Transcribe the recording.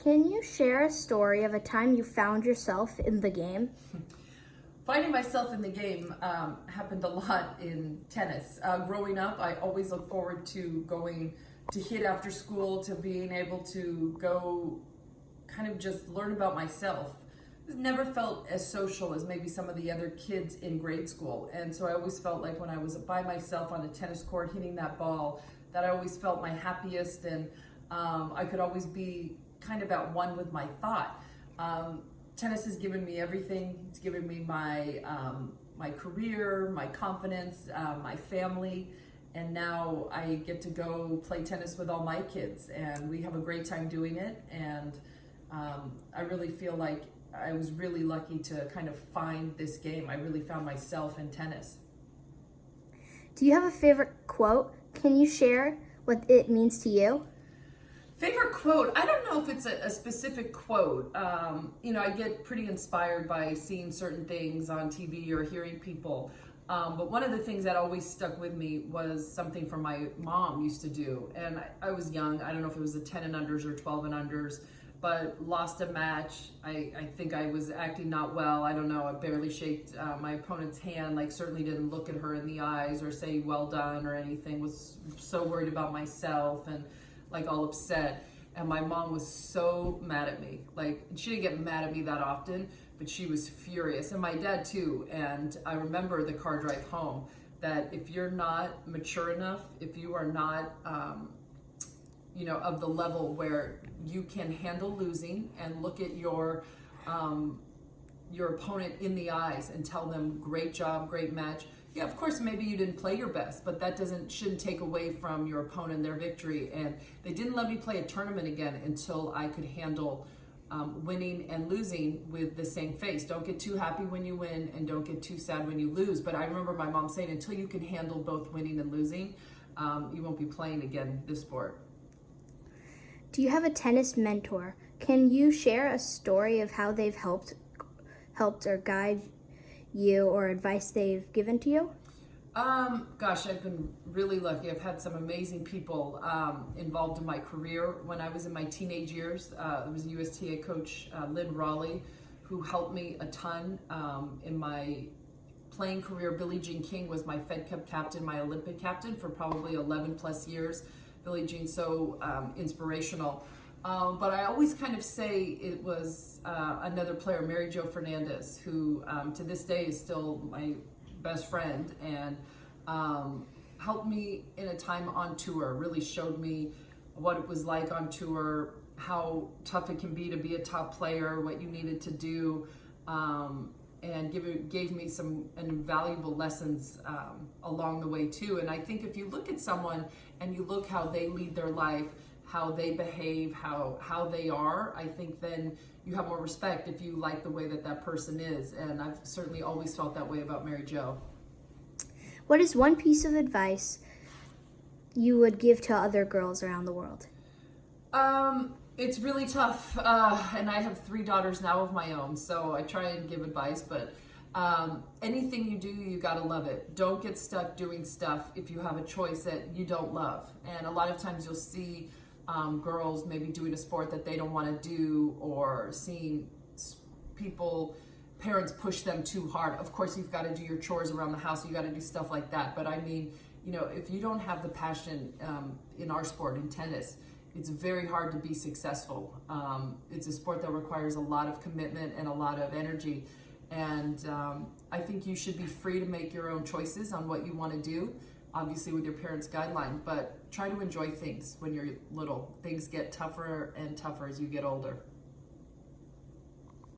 Can you share a story of a time you found yourself in the game? Finding myself in the game happened a lot in tennis. Growing up, I always looked forward to going to hit after school, to being able to go kind of just learn about myself. I never felt as social as maybe some of the other kids in grade school. And so I always felt like when I was by myself on a tennis court hitting that ball, that I always felt my happiest, and I could always be kind of at one with my thought. Tennis has given me everything. It's given me my my career, my confidence, my family, and now I get to go play tennis with all my kids, and we have a great time doing it. And I really feel like I was really lucky to kind of find this game. I really found myself in tennis. Do you have a favorite quote? Can you share what it means to you? Favorite quote? I don't know if it's a specific quote. I get pretty inspired by seeing certain things on TV or hearing people. But one of the things that always stuck with me was something from my mom used to do. And I was young. I don't know if it was the 10 and unders or 12 and unders, but lost a match. I think I was acting not well. I don't know. I barely shaked my opponent's hand, like certainly didn't look at her in the eyes or say well done or anything. Was so worried about myself and like all upset. And my mom was so mad at me. Like, she didn't get mad at me that often, but she was furious. And my dad too. And I remember the car drive home that if you're not mature enough, if you are not, of the level where you can handle losing and look at your opponent in the eyes and tell them, great job, great match. Yeah, of course, maybe you didn't play your best, but that shouldn't take away from your opponent their victory. And they didn't let me play a tournament again until I could handle winning and losing with the same face. Don't get too happy when you win and don't get too sad when you lose. But I remember my mom saying, until you can handle both winning and losing, you won't be playing again this sport. Do you have a tennis mentor? Can you share a story of how they've helped or guide you, or advice they've given to you? Gosh, I've been really lucky. I've had some amazing people involved in my career. When I was in my teenage years, there was a USTA coach, Lynn Raleigh, who helped me a ton in my playing career. Billie Jean King was my Fed Cup captain, my Olympic captain for probably 11 plus years. Billie Jean, so inspirational. But I always kind of say it was another player, Mary Jo Fernandez, who to this day is still my best friend, and helped me in a time on tour, really showed me what it was like on tour, how tough it can be to be a top player, what you needed to do, and gave me some invaluable lessons along the way too. And I think if you look at someone and you look how they lead their life, how they behave, how they are, I think then you have more respect if you like the way that person is. And I've certainly always felt that way about Mary Jo. What is one piece of advice you would give to other girls around the world? It's really tough, and I have 3 daughters now of my own, so I try and give advice, but anything you do, you gotta love it. Don't get stuck doing stuff if you have a choice that you don't love. And a lot of times you'll see girls maybe doing a sport that they don't want to do, or seeing parents push them too hard. Of course, you've got to do your chores around the house, you got to do stuff like that. But I mean, if you don't have the passion in our sport, in tennis, it's very hard to be successful. It's a sport that requires a lot of commitment and a lot of energy. And I think you should be free to make your own choices on what you want to do, obviously with your parents' guideline, but try to enjoy things when you're little. Things get tougher and tougher as you get older.